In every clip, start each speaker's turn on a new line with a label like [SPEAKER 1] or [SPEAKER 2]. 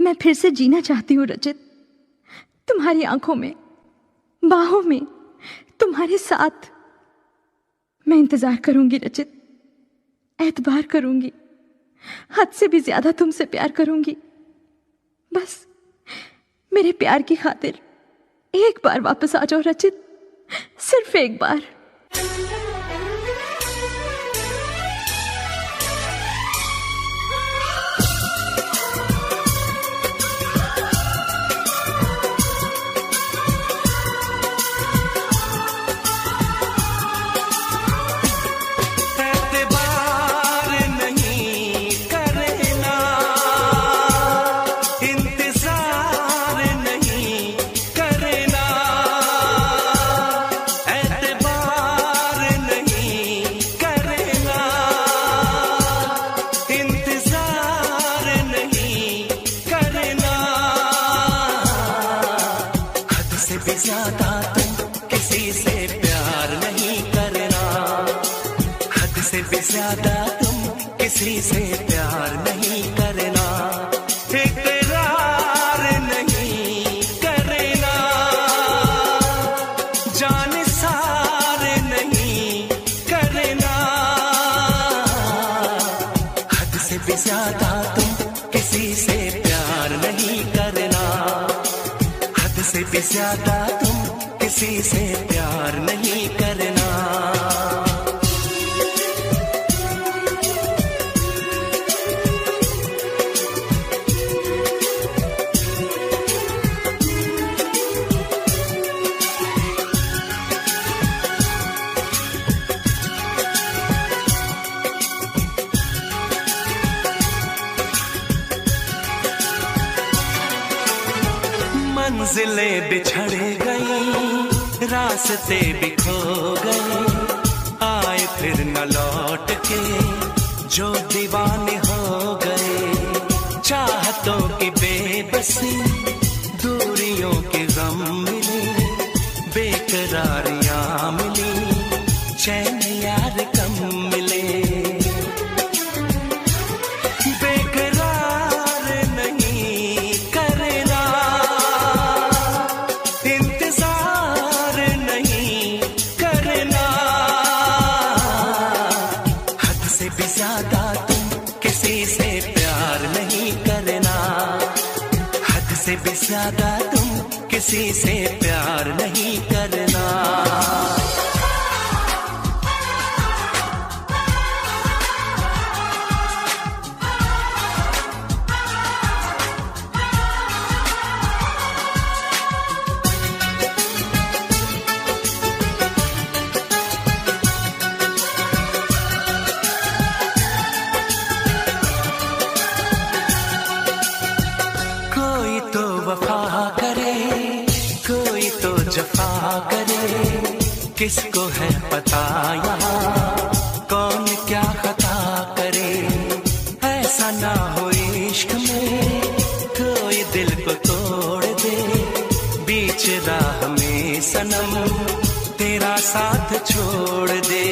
[SPEAKER 1] मैं फिर से जीना चाहती हूँ रचित, तुम्हारी आंखों में, बाहों में, तुम्हारे साथ। मैं इंतजार करूंगी रचित, एतबार करूंगी, हद से भी ज्यादा तुमसे प्यार करूंगी। बस मेरे प्यार की खातिर एक बार वापस आ जाओ रचित, सिर्फ एक बार।
[SPEAKER 2] ज्यादा तुम किसी से प्यार नहीं करना, हद से भी ज्यादा तुम किसी से प्यार नहीं करना, इकरार नहीं करना, जान सार नहीं करना, हद से भी ज्यादा तुम किसी से प्यार नहीं करना, हद से भी ज्यादा तुम किसी से प्यार नहीं करना। मंजिलें बिछड़ गई, रास्ते भी खो गए, आए फिर न लौट के जो दीवाने हो गए, चाहतों की बेबसी, दूरियों के गम मिले, बेकरारियां मिली, चैन यार कम मिले, ज्यादा तुम किसी से प्यार नहीं करना, हद से भी ज्यादा तुम किसी से प्यार नहीं करना। वफा करे, कोई तो जफा करे, किसको है पता यहाँ कौन क्या खता करे, ऐसा ना हो इश्क में कोई दिल को तोड़ दे, बीच राह में सनम तेरा साथ छोड़ दे,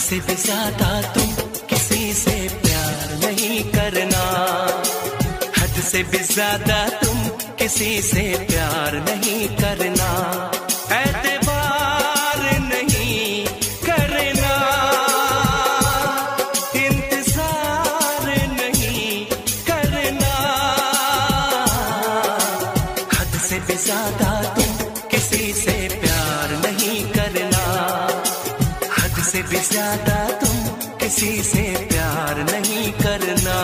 [SPEAKER 2] से भी ज्यादा तुम किसी से प्यार नहीं करना, हद से भी ज्यादा तुम किसी से प्यार नहीं करना, एतबार नहीं करना, इंतजार नहीं करना, हद से भी ज्यादा तुम किसी से प्यार नहीं करना, हद से भी ज्यादा तुम किसी से प्यार नहीं करना।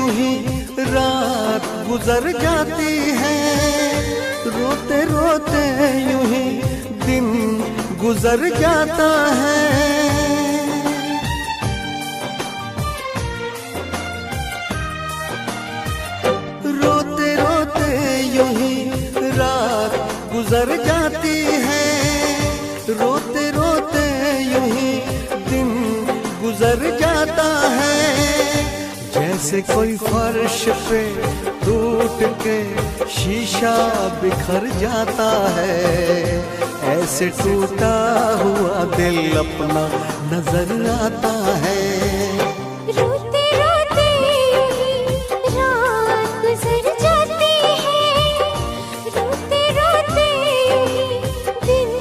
[SPEAKER 3] यूं ही रात गुजर जाती है, रोते रोते यूं ही दिन गुजर जाता है। रोते रोते यूं ही रात गुजर जाती है, रोते रोते यूं ही दिन गुजर जाता है। जैसे कोई फर्श पे टूट के शीशा बिखर जाता है, ऐसे टूटा हुआ दिल अपना नजर आता है।
[SPEAKER 4] रोते रोते रात गुजर जाती है, रोते रोते दिन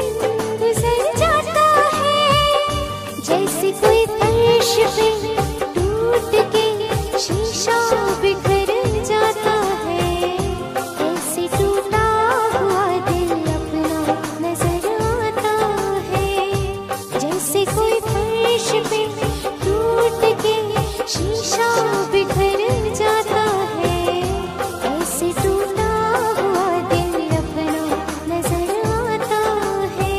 [SPEAKER 4] गुजर जाता है। जैसे कोई फर्श पे टूट के शीशा बिखर जाता है, ऐसे टूटा हुआ दिल अपना नजर आता है। जैसे कोई फर्श पे टूट के शीशा बिखर जाता है, ऐसे टूटा हुआ दिल अपना नजर आता है।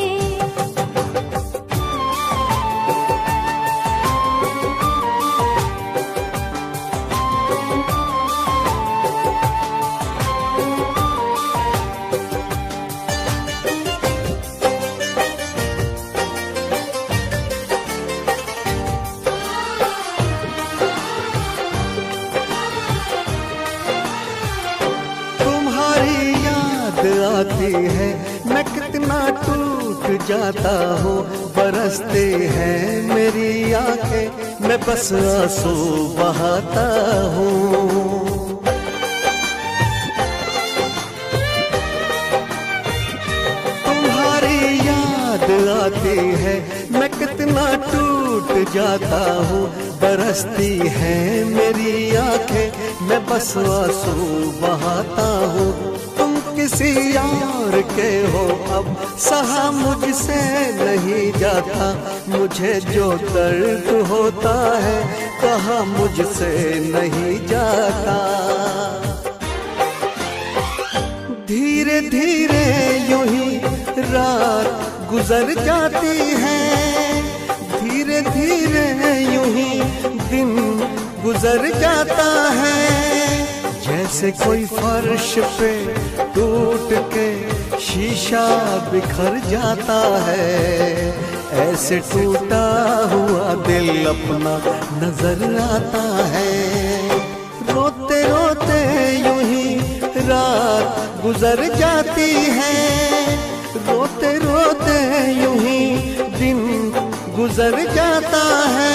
[SPEAKER 3] तुम्हारी याद आती है, मैं कितना टूट जाता हूँ। बरसती हैं मेरी आंखें, मैं बस आंसू बहाता हूँ। तुम्हारी याद आती है, मैं कितना टूट जाता हूँ। बरसती हैं मेरी आंखें, मैं बस आंसू बहाता हूँ। तुम किसी और के हो अब, सहा मुझसे नहीं जाता। मुझे जो दर्द होता है, कहा मुझसे नहीं जाता। धीरे धीरे यूं ही रात गुजर जाती है, धीरे धीरे यूं ही दिन गुजर जाता है। जैसे कोई फर्श पे टूट के शीशा बिखर जाता है, ऐसे टूटा हुआ दिल अपना नजर आता है। रोते रोते यूं ही रात गुजर जाती है, रोते रोते यूं ही दिन गुजर जाता है।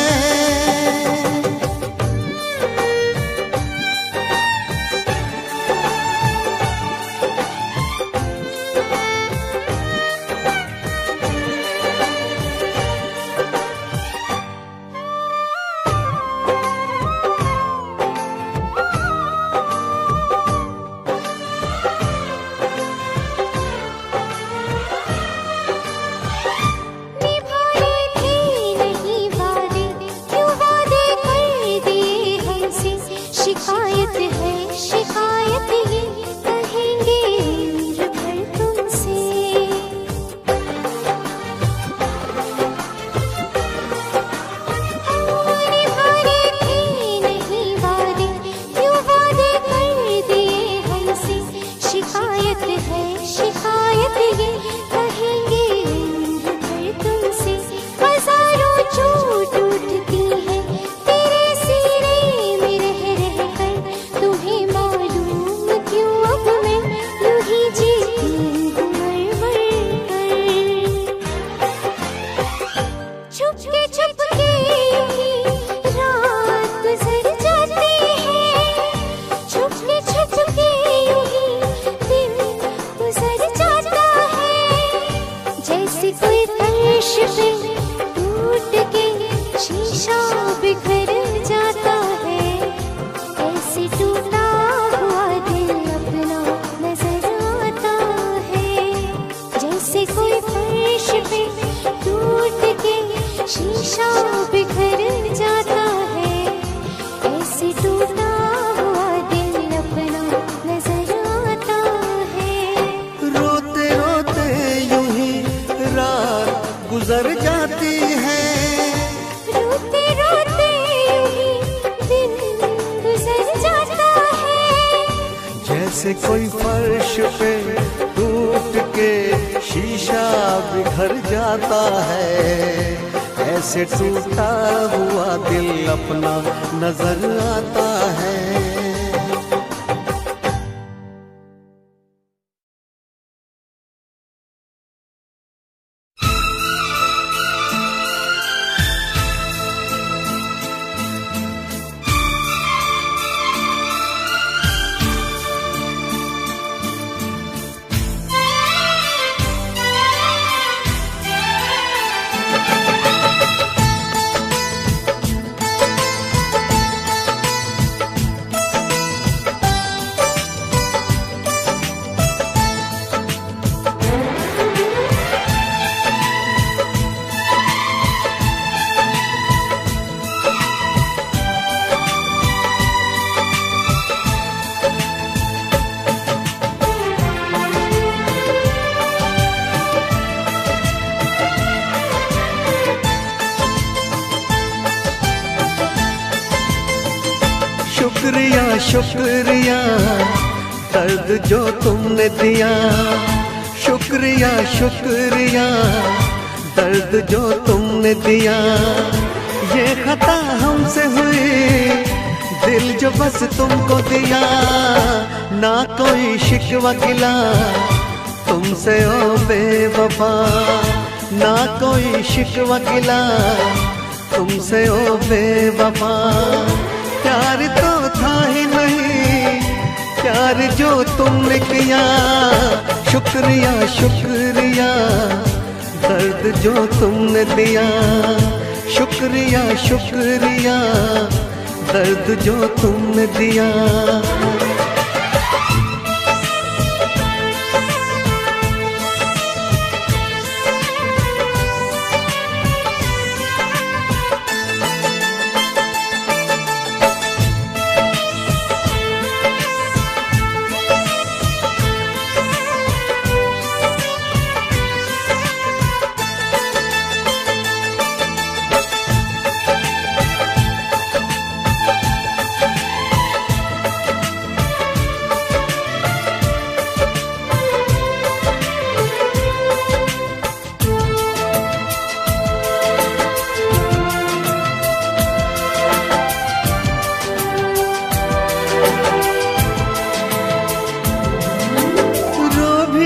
[SPEAKER 4] शीशा बिखर जाता है, ऐसे टूटा
[SPEAKER 3] पे टूट के शीशा बिखर जाता है, ऐसे टूटा हुआ दिल अपना नजर आता है। शुक्रिया शुक्रिया दर्द जो तुमने दिया, शुक्रिया शुक्रिया दर्द जो तुमने दिया। ये खता हमसे हुई, दिल जो बस तुमको दिया। ना कोई शिकवा गिला तुमसे ओ बेवफा, ना कोई शिकवा गिला तुमसे ओ बेवफा। प्यार तो था ही नहीं, प्यार जो तुमने किया। शुक्रिया शुक्रिया दर्द जो तुमने दिया, शुक्रिया शुक्रिया दर्द जो तुमने दिया।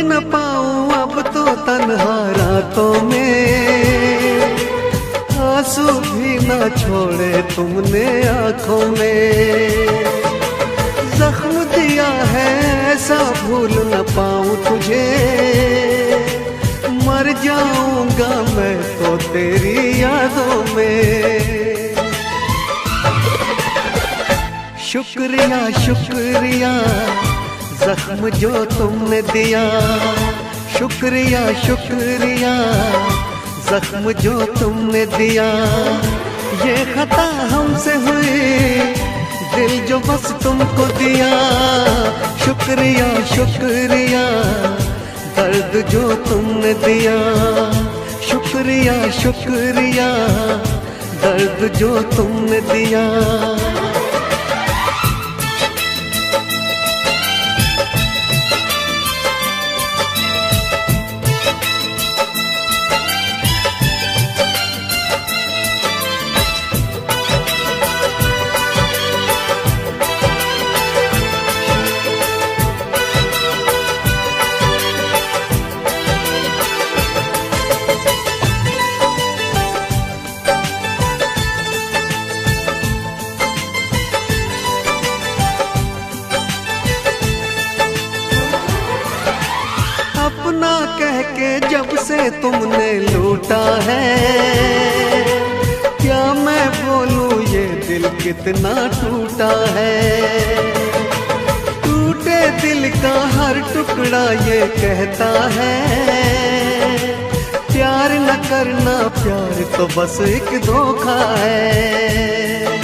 [SPEAKER 3] न पाऊं अब तो तन्हा रातों में, आंसू भी न छोड़े तुमने आंखों में। जख्म दिया है ऐसा भूल न पाऊं तुझे, मर जाऊंगा मैं तो तेरी यादों में। शुक्रिया शुक्रिया जख्म जो तुमने दिया, शुक्रिया शुक्रिया जख्म जो तुमने दिया। ये खता हमसे हुई, दिल जो बस तुमको दिया। शुक्रिया शुक्रिया दर्द जो तुमने दिया, शुक्रिया शुक्रिया दर्द जो तुमने दिया। अपना कह के जब से तुमने लूटा है, क्या मैं बोलूं ये दिल कितना टूटा है। टूटे दिल का हर टुकड़ा ये कहता है, प्यार न करना प्यार तो बस एक धोखा है।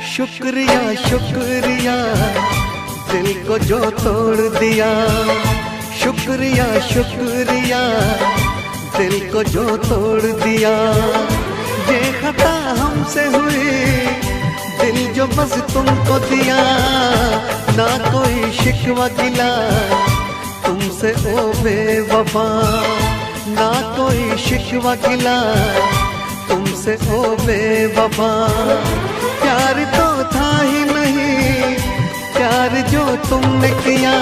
[SPEAKER 3] शुक्रिया शुक्रिया दिल को जो तोड़ दिया, शुक्रिया शुक्रिया दिल को जो तोड़ दिया। ये खता हमसे हुई, दिल जो बस तुमको दिया। ना कोई शिकवा गिला तुमसे ओ बेवफा, ना कोई शिकवा गिला तुमसे ओ बेवफा। प्यार तो था ही नहीं प्यार जो तुमने किया,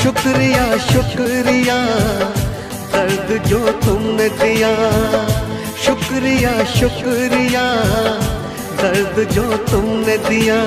[SPEAKER 3] शुक्रिया शुक्रिया दर्द जो तुमने दिया, शुक्रिया शुक्रिया दर्द जो तुमने दिया।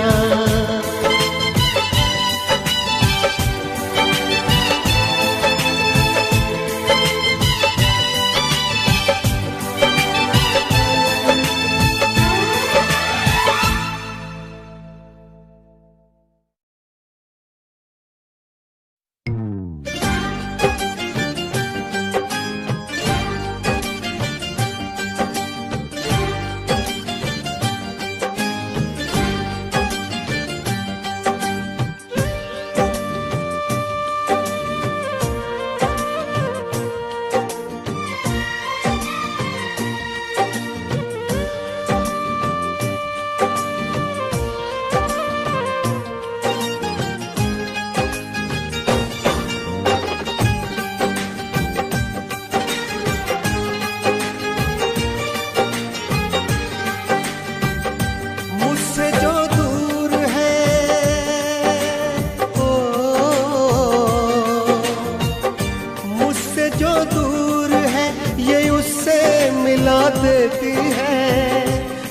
[SPEAKER 3] देती है,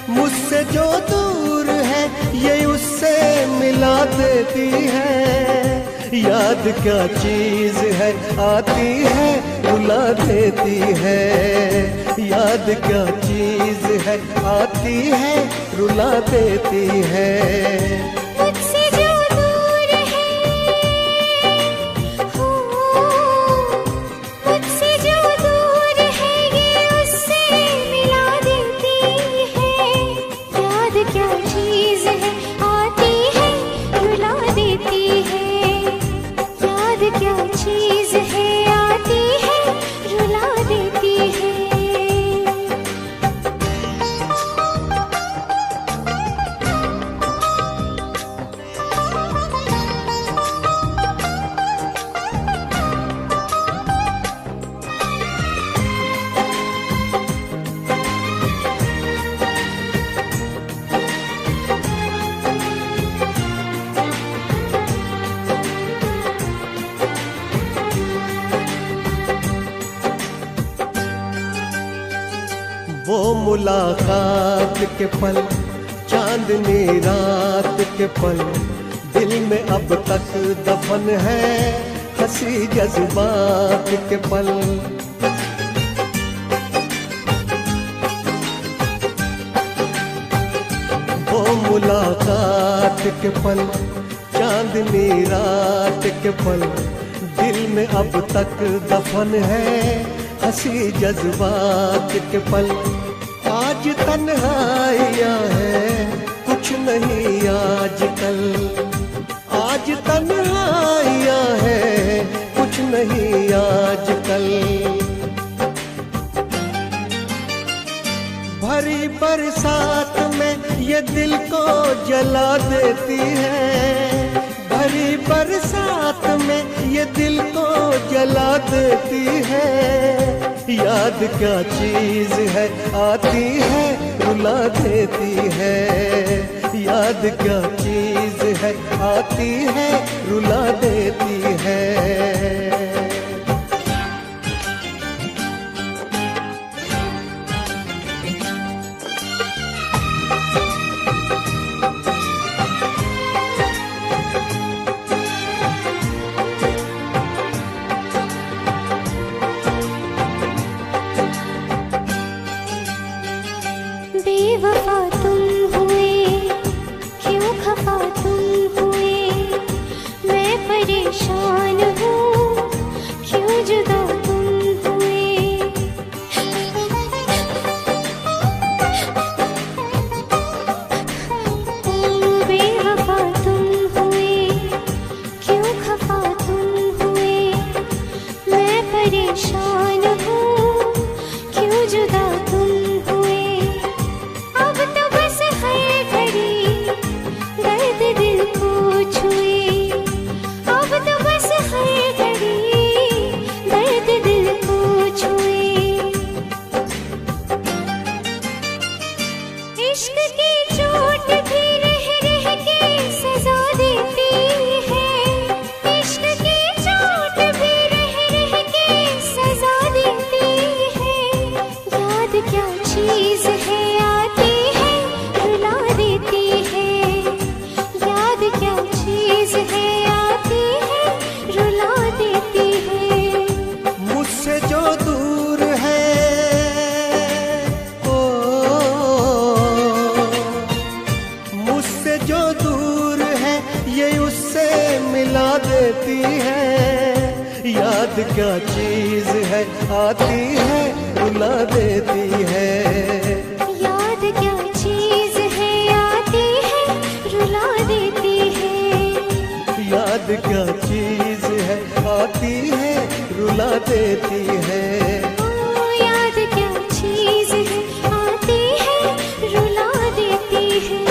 [SPEAKER 3] मुझसे जो दूर है ये उससे मिला देती है। याद क्या चीज है आती है रुला देती है, याद क्या चीज है आती है रुला देती है। वो मुलाकात के पल, चांदनी रात के पल, दिल में अब तक दफन है हंसी जज्बात के पल। वो मुलाकात के पल, चांदनी रात के पल, दिल में अब तक दफन है हंसी जज्बात के पल। आज तन्हाइयाँ है कुछ नहीं आजकल, आज तन्हाइयाँ है कुछ नहीं आजकल। भरी बरसात में ये दिल को जला देती है, भरी बरसात में ये दिल को जला देती है। याद क्या चीज है आती है रुला देती है, याद क्या चीज है आती है रुला देती है।
[SPEAKER 4] बेवफा तुम हुए, क्यों खफा तुम हुए, मैं परेशान हूँ, क्यों जुदा तुम हुए। बेवफा तुम हुए, क्यों खफा तुम हुए, मैं परेशान हूँ, क्यों जुदा तुम हुए। अब तो बस है घड़ी दर्द दिल को छुए, क्या चीज है आती है रुला देती है, याद क्या चीज है आती है रुला देती है।
[SPEAKER 3] मुझसे जो दूर है ओ, मुझसे जो दूर है ये उससे मिला देती है। याद क्या चीज है आती है रुला देती है।
[SPEAKER 4] याद क्या चीज है आती है रुला देती है।
[SPEAKER 3] याद क्या चीज है आती है रुला देती है।
[SPEAKER 4] ओ याद क्या चीज है आती है रुला देती है।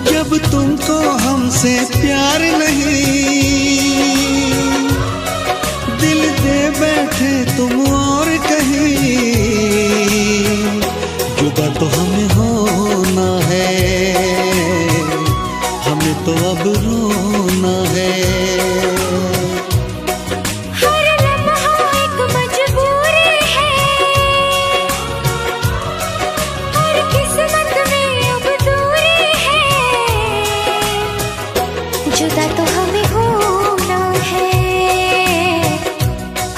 [SPEAKER 3] जब तुमको हमसे प्यार नहीं, दिल दे बैठे तुम और कहीं, जुदा तो हमें होना है, हमें तो अब रोना है।
[SPEAKER 4] हर लम्हा एक मजबूरी है, हर किस्मत में अब दूरी है, जुदा तो हमें होना है,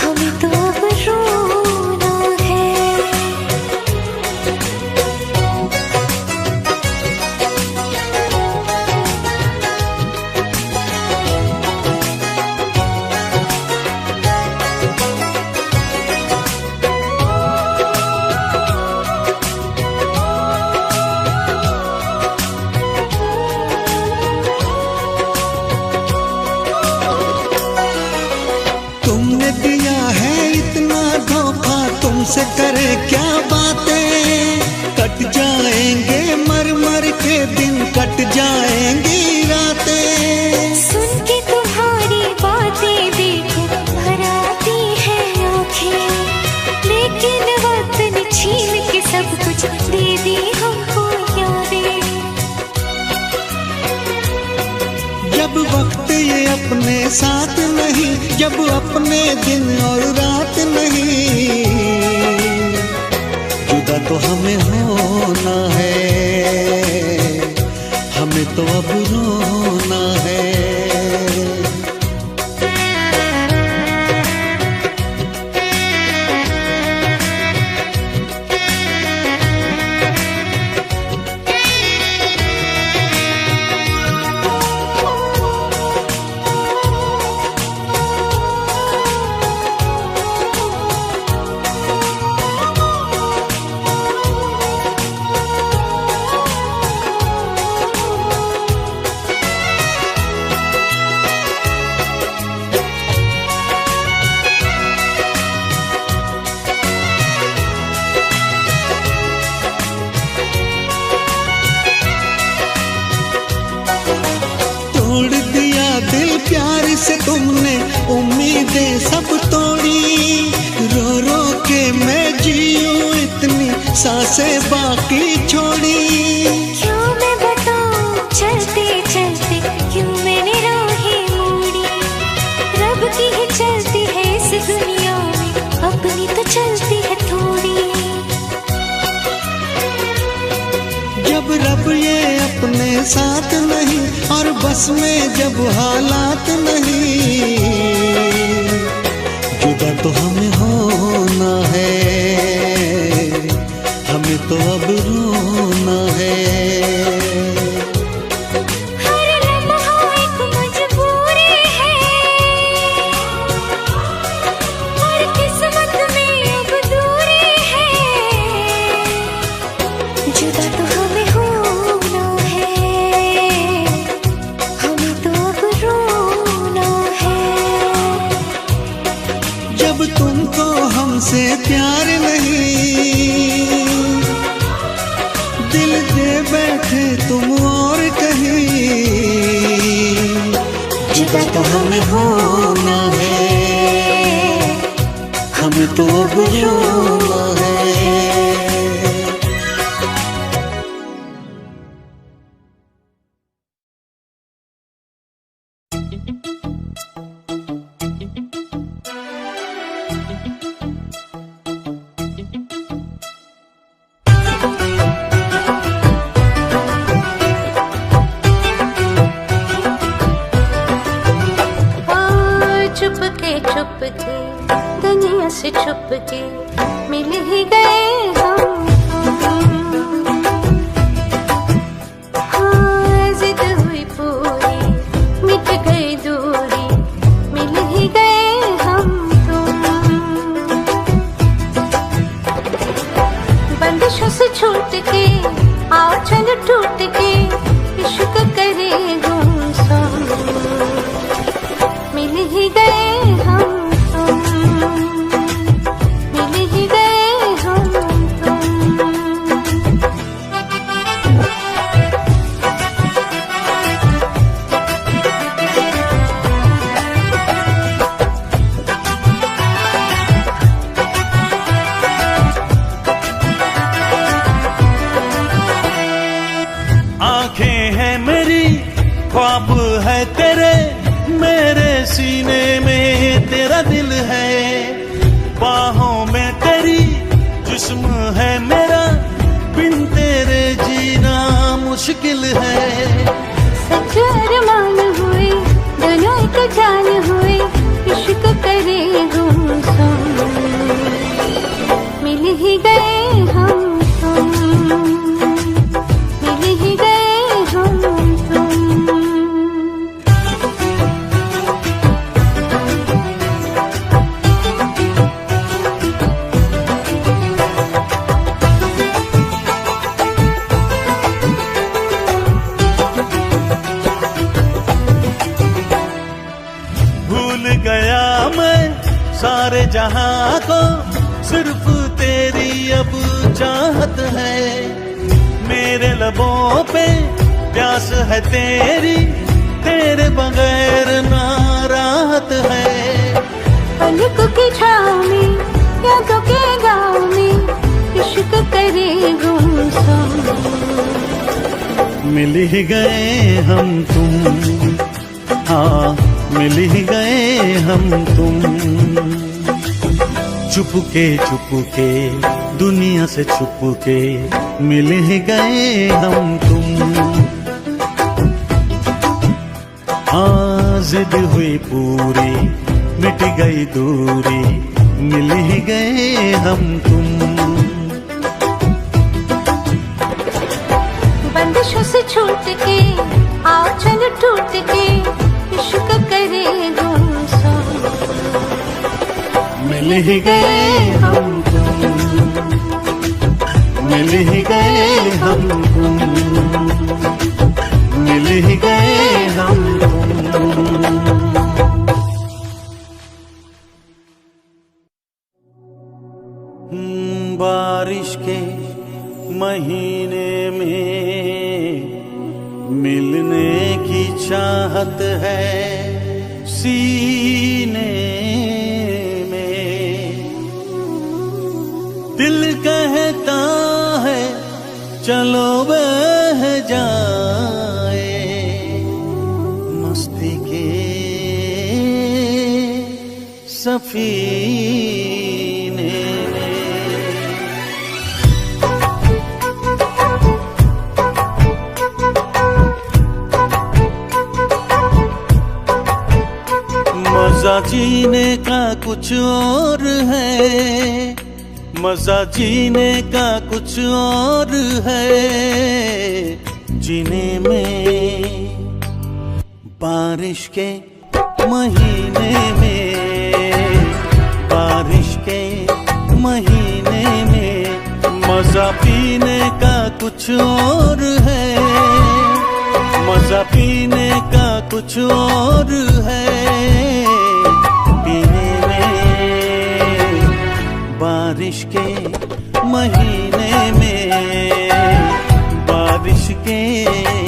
[SPEAKER 4] हमें तो अब रोना है।
[SPEAKER 3] तुमने दिया है इतना धोखा, तुमसे करे क्या बातें, कट जाएंगे मर मर के दिन, कट जाएंगी रातें।
[SPEAKER 4] सुन के तुम्हारी बातें देखो भर आती है आँखें, लेकिन वक्त ने छीन के सब कुछ दे दी हमको यादें।
[SPEAKER 3] जब वक्त ये अपने साथ नहीं, जब अपने दिन और रात नहीं, जुदा तो हमें होना है, हमें तो अब रोना है। तोड़ दिया दिल प्यार से तुमने, उम्मीदें सब तोड़ी, रो रो के मैं जीऊं इतनी सांसें बाकी छोड़ी।
[SPEAKER 4] क्यों मैं बताऊं चलते चलते क्यों मैंने राहें मोड़ी, रब की ही चलती है इस दुनिया में, अपनी तो चलती है थोड़ी।
[SPEAKER 3] जब रब ये अपने साथ नहीं और बस में जब हालात नहीं, जुदा तो हमें होना है, हमें तो अब रोना है।
[SPEAKER 4] हर लम्हा एक मजबूरी है, हर किस्मत में अब दूरी है, जुदा तो हमें होना है, हमें तो अब रोना है।
[SPEAKER 3] हमसे प्यार नहीं, दिल दे बैठे तुम और कहीं। जुदा तो हमें होना है, हमें तो अब रोना है।
[SPEAKER 4] दुनिया से छुप के मिल ही गए हम। हाँ, जिद हुई पूरी, मिट गई दूरी, मिल ही गए हम तुम। बंदिशों से छूट के आओ चल टूट के इश्क करे गुमसुम, मिल ही गए हम।
[SPEAKER 5] ख्वाब है तेरे मेरे सीने में, तेरा दिल है बाहों में तेरी, जिस्म है मेरा, बिन तेरे जीना मुश्किल है।
[SPEAKER 4] सच अरमान हुए दोनों एक जान हुए, इश्क करे गुमसुम, मिल ही गए हम तुम, मिल ही गए हम तुम।
[SPEAKER 5] सारे जहां को सिर्फ तेरी अब चाहत है, मेरे लबों पे प्यास है तेरी, तेरे बगैर ना राहत है।
[SPEAKER 4] पलकों की छाँव में यादों के गाँव में इश्क करे गुमसुम,
[SPEAKER 5] मिल ही गए हम तुम, हाँ मिल ही गए हम तुम। चुपके दुनिया से छुपके मिल ही गए हम तुम। हाँ जिद हुई पूरी, मिट गई दूरी, मिल ही गए हम तुम।
[SPEAKER 4] बंदिशों से छूट के आओ चल टूट के इश्क करे गुमसुम,
[SPEAKER 5] मिल ही गए हम तुम, मिल ही गए हम तुम, मिल ही गए हम तुम। बारिश के महीने में मिलने की चाहत है सीने में, दिल कहता है चलो बह जाए मस्ती के सफीने में। मजा जीने का कुछ और है, मजा जीने का कुछ और है, जीने में बारिश के महीने में, बारिश के महीने में मजा पीने का कुछ और है, मजा पीने का कुछ और है, पीने में महीने में, बारिश के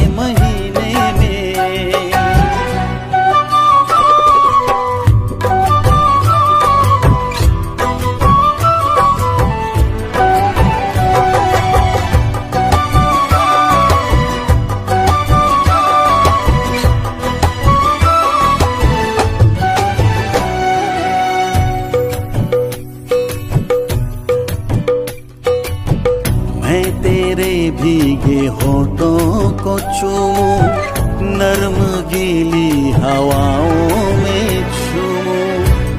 [SPEAKER 5] महीने में। भीगे होठों को चूमूं, नरम गीली हवाओं में झूमूं।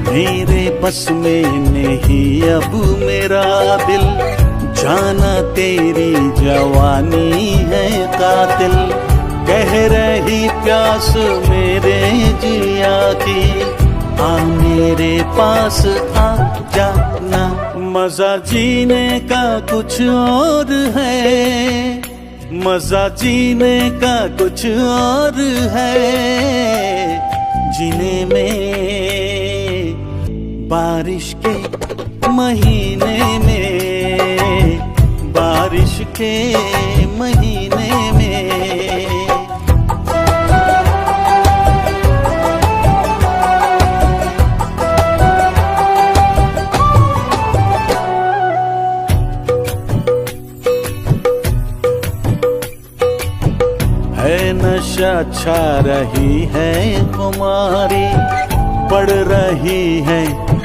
[SPEAKER 5] मेरे बस में नहीं अब मेरा दिल, जाना तेरी जवानी है कातिल। कह रही प्यास मेरे जिया की, आ मेरे पास आ जाना। मजा जीने का कुछ और है, मजा जीने का कुछ और है। जीने में बारिश के महीने में, बारिश के महीने में। नशा छा रही है खुमारी, पड़ रही है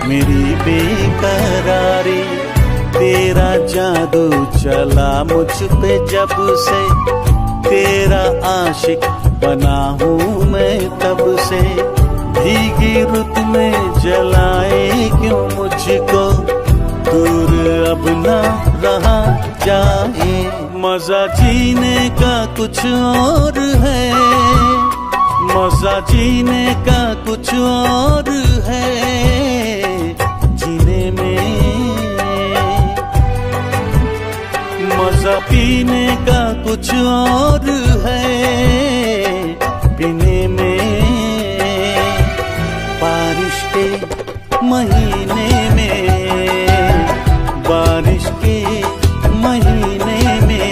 [SPEAKER 5] मेरी बेकरारी। तेरा जादू चला मुझ पे जब से, तेरा आशिक बना हूँ मैं तब से। भीगी रुत में जलाए क्यों मुझको, दूर अब ना रहा जाए। मजा जीने का कुछ और है, मजा जीने का कुछ और है। जीने में मजा पीने का कुछ और है, पीने में। बारिश के महीने में, बारिश के महीने में।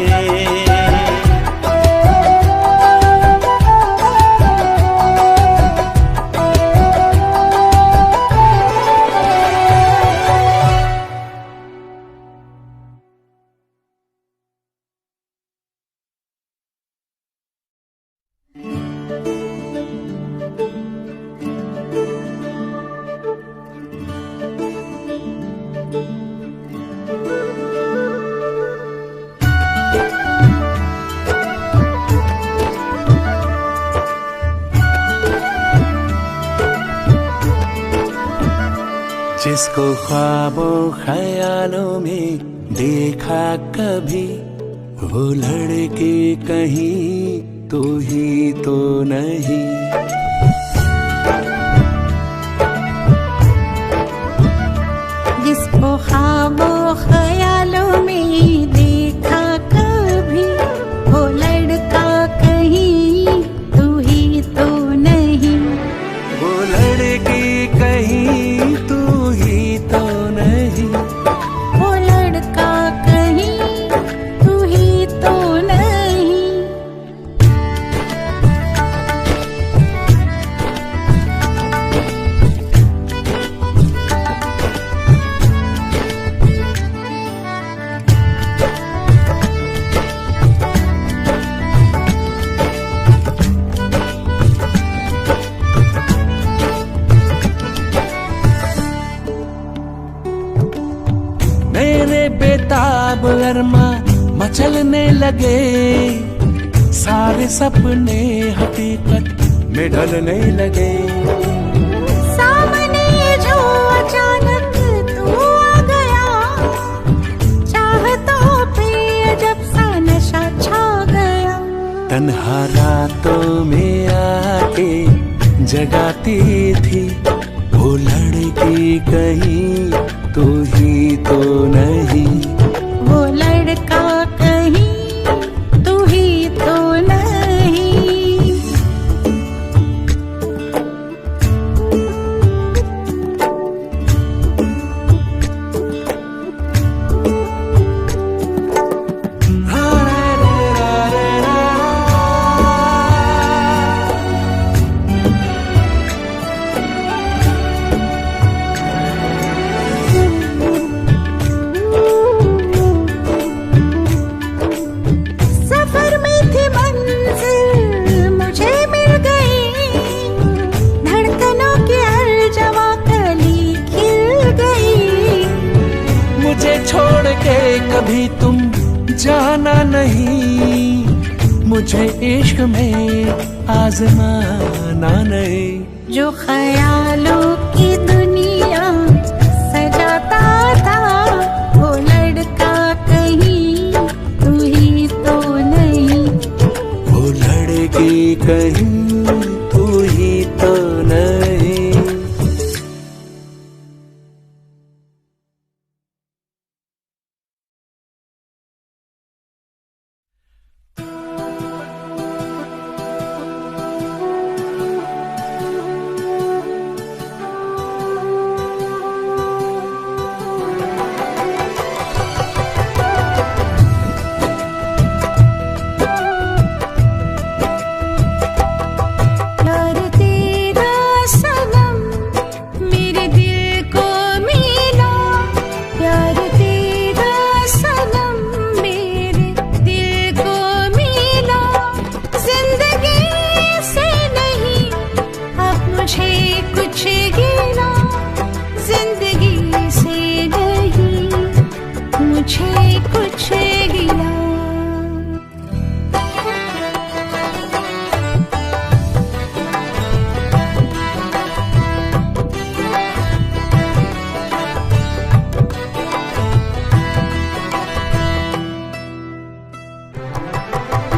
[SPEAKER 2] जिसको ख्वाबों ख्यालों में देखा कभी, वो लड़के कहीं तो ही तो नहीं।
[SPEAKER 6] जिसको ख्वाबों ख्यालों में देखा कभी, वो लड़का कहीं तो ही तो नहीं।
[SPEAKER 2] वो लड़के कहीं तो ही तो नहीं।
[SPEAKER 6] वो लड़का कहीं तो ही तो नहीं।
[SPEAKER 2] मेरे बेताब अरमा मचलने लगे, सारे सपने हकीकत में ढलने लगे।
[SPEAKER 6] सामने जो अचानक तू आ गया, चाहतों पे अजब सा नशा छा गया।
[SPEAKER 2] तन्हा रातों में आके जगाती थी, वो लड़की कहीं तो ही तो नहीं।
[SPEAKER 6] वो लड़का कहीं तो ही तो नहीं।
[SPEAKER 2] जाना नहीं, मुझे इश्क में आजमाना नहीं।
[SPEAKER 6] जो ख्यालों की दुनिया सजाता था, वो लड़का कहीं तू ही तो नहीं।
[SPEAKER 2] वो लड़की कहीं तू ही तो नहीं।
[SPEAKER 6] प्यार तेरा सनम मेरे दिल को मिला, प्यार तेरा सनम मेरे दिल को मिला। जिंदगी से नहीं अब मुझे कुछ गिला, जिंदगी से नहीं मुझे कुछ गिला।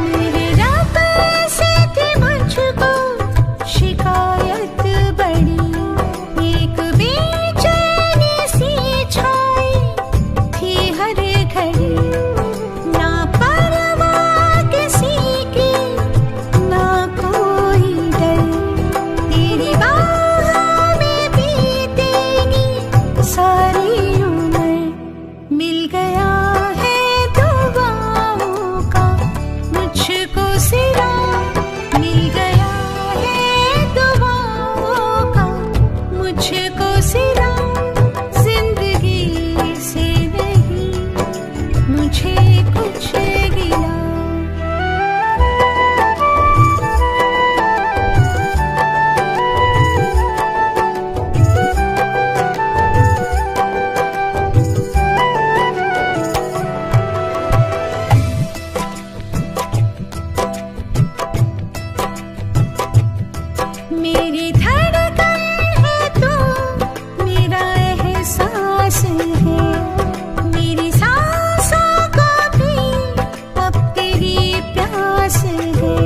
[SPEAKER 6] मेरे रब से थी मुझको शिकायत बड़ी, एक बेचैनी सी छाई थी हर घड़ी। ना परवाह किसी की ना कोई डर, तेरी बाहों में बीतेगी सारी उम्र। मिल गया है दुआओं का मुझको सिरा, मिल गया है दुआओं का मुझको सिरा। जिंदगी से नहीं मुझे कुछ गिला। मेरी धड़कन है तू, मेरा एहसास है, मेरी सांसों को भी अब तेरी प्यास है।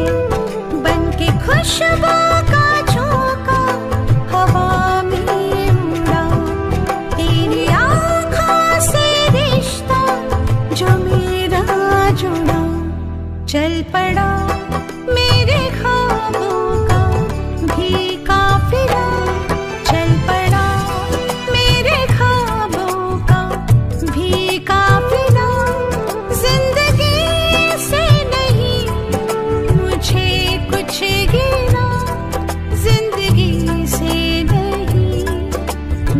[SPEAKER 6] बन के खुशबू का झोंका हवा में उड़ा, तेरी आँखों से रिश्ता जो मेरा जुड़ा। चल पड़ा मेरे ख्वाबों का भी काफिला, चल पड़ा मेरे ख्वाबों का भी काफिला। जिंदगी से नहीं मुझे कुछ गिला, जिंदगी से नहीं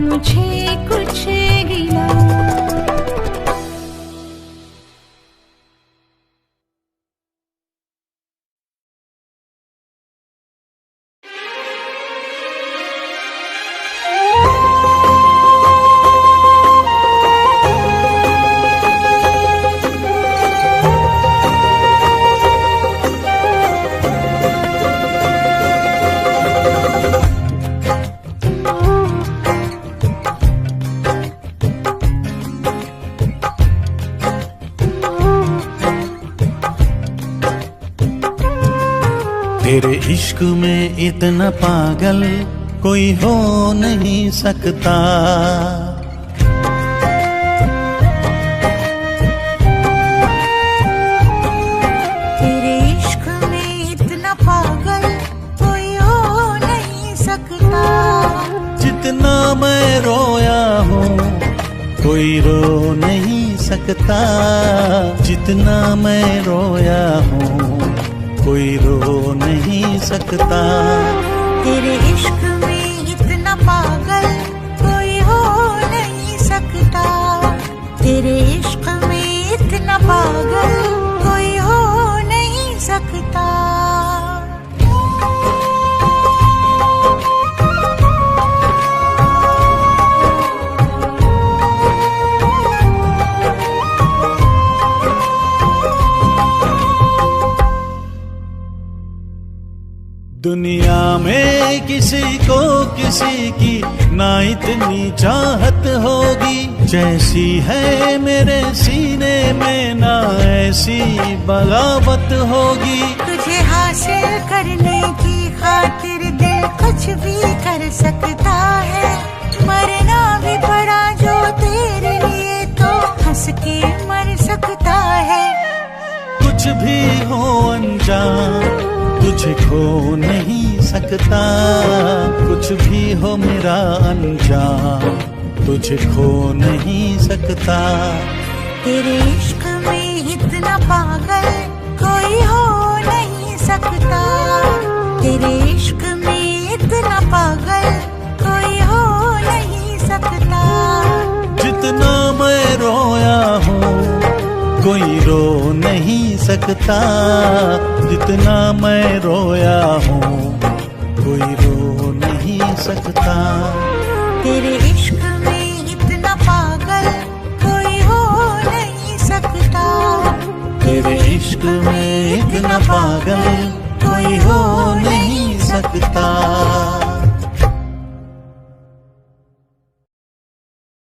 [SPEAKER 6] मुझे कुछ गिला।
[SPEAKER 5] तेरे इश्क में इतना पागल कोई हो नहीं सकता।
[SPEAKER 6] तेरे इश्क में इतना पागल कोई हो नहीं सकता।
[SPEAKER 5] जितना मैं रोया हूँ कोई रो नहीं सकता, जितना मैं रोया हूँ कोई रो नहीं सकता।
[SPEAKER 6] तेरे इश्क में इतना पागल कोई हो नहीं सकता। तेरे इश्क में इतना पागल कोई हो नहीं सकता।
[SPEAKER 5] दुनिया में किसी को किसी की ना इतनी चाहत होगी, जैसी है मेरे सीने में ना ऐसी बगावत होगी।
[SPEAKER 6] तुझे हासिल करने की खातिर दिल कुछ भी कर सकता है, मरना भी पड़ा जो तेरे लिए तो हंस के मर सकता है।
[SPEAKER 5] कुछ भी हो अनजान तुझे खो नहीं सकता, कुछ भी हो मेरा अनजान तुझे खो नहीं सकता।
[SPEAKER 6] तेरे इश्क में इतना पागल कोई हो नहीं सकता, तेरे इश्क में इतना पागल कोई हो नहीं सकता।
[SPEAKER 5] जितना मैं रोया हूँ कोई रो नहीं सकता, जितना मैं रोया हूँ कोई रो नहीं सकता।
[SPEAKER 6] तेरे इश्क में इतना पागल कोई हो नहीं सकता,
[SPEAKER 5] तेरे इश्क में इतना पागल कोई हो नहीं सकता।